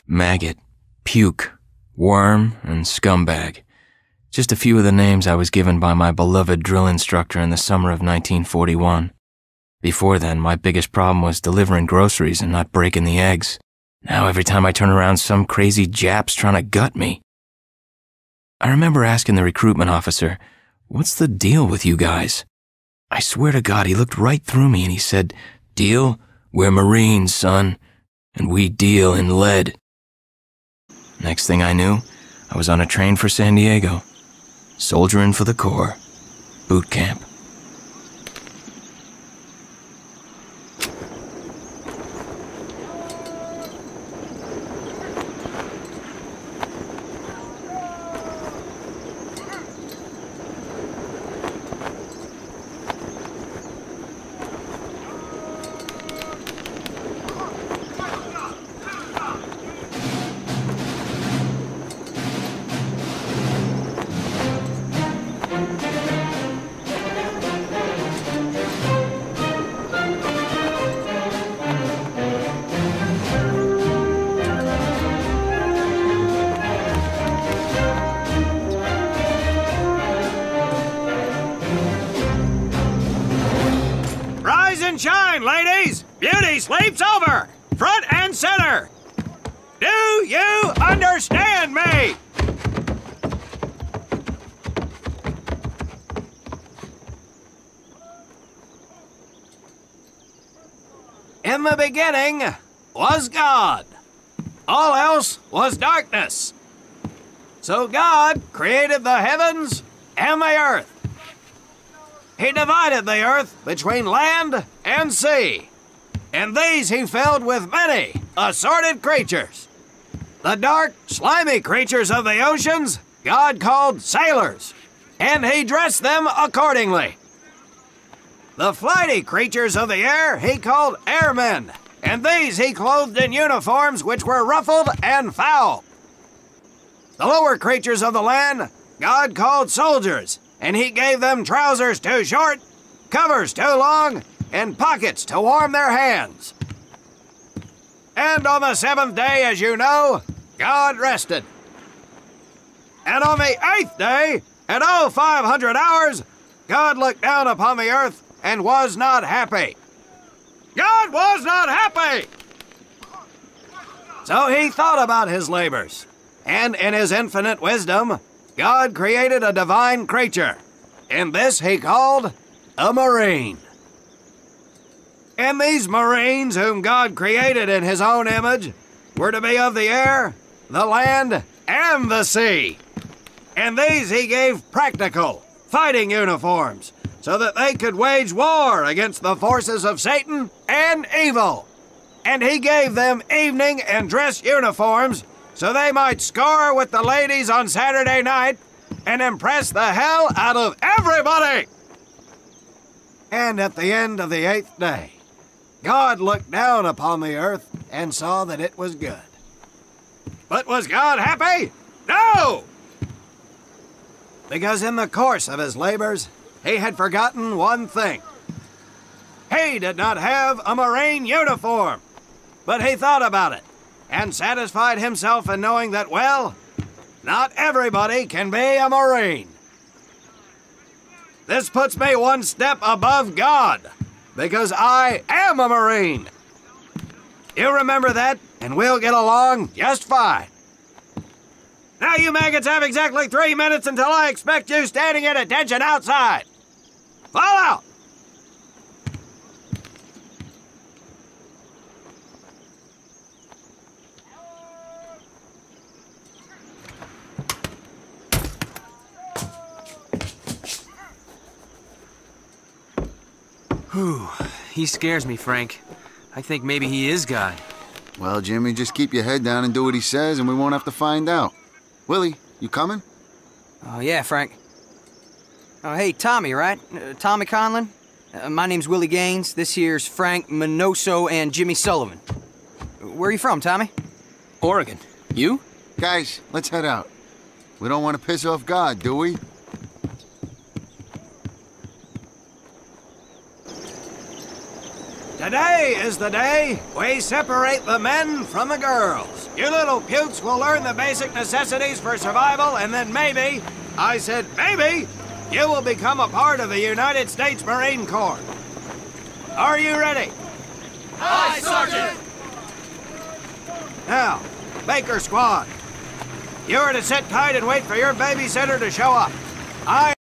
maggot, puke, worm, and scumbag. Just a few of the names I was given by my beloved drill instructor in the summer of 1941. Before then, my biggest problem was delivering groceries and not breaking the eggs. Now every time I turn around, some crazy Jap's trying to gut me. I remember asking the recruitment officer, "What's the deal with you guys?" I swear to God, he looked right through me and he said, "Deal? We're Marines, son, and we deal in lead." Next thing I knew, I was on a train for San Diego, soldiering for the Corps, boot camp. Shine, ladies! Beauty sleeps over! Front and center! Do you understand me? In the beginning was God. All else was darkness. So God created the heavens and the earth. He divided the earth between land and sea, and these he filled with many assorted creatures. The dark, slimy creatures of the oceans God called sailors, and he dressed them accordingly. The flighty creatures of the air he called airmen, and these he clothed in uniforms which were ruffled and foul. The lower creatures of the land God called soldiers, and he gave them trousers too short, covers too long, and pockets to warm their hands. And on the seventh day, as you know, God rested. And on the eighth day, at 0500 hours, God looked down upon the earth and was not happy. God was not happy! So he thought about his labors, and in his infinite wisdom, God created a divine creature, and this he called a Marine. And these Marines, whom God created in his own image, were to be of the air, the land, and the sea. And these he gave practical, fighting uniforms, so that they could wage war against the forces of Satan and evil. And he gave them evening and dress uniforms, so they might score with the ladies on Saturday night and impress the hell out of everybody. And at the end of the eighth day, God looked down upon the earth and saw that it was good. But was God happy? No! Because in the course of his labors, he had forgotten one thing. He did not have a Marine uniform, but he thought about it and satisfied himself in knowing that, well, not everybody can be a Marine. This puts me one step above God, because I am a Marine. You remember that, and we'll get along just fine. Now you maggots have exactly 3 minutes until I expect you standing at attention outside. Fall out! Whew. He scares me, Frank. I think maybe he is God. Well, Jimmy, just keep your head down and do what he says, and we won't have to find out. Willie, you coming? Oh, yeah, Frank. Oh, hey, Tommy, right? Tommy Conlon? My name's Willie Gaines. This here's Frank Minoso and Jimmy Sullivan. Where are you from, Tommy? Oregon. You? Guys, let's head out. We don't want to piss off God, do we? Today is the day we separate the men from the girls. You little pukes will learn the basic necessities for survival, and then maybe, I said maybe, you will become a part of the United States Marine Corps. Are you ready? Aye, Sergeant! Now, Baker Squad, you are to sit tight and wait for your babysitter to show up. I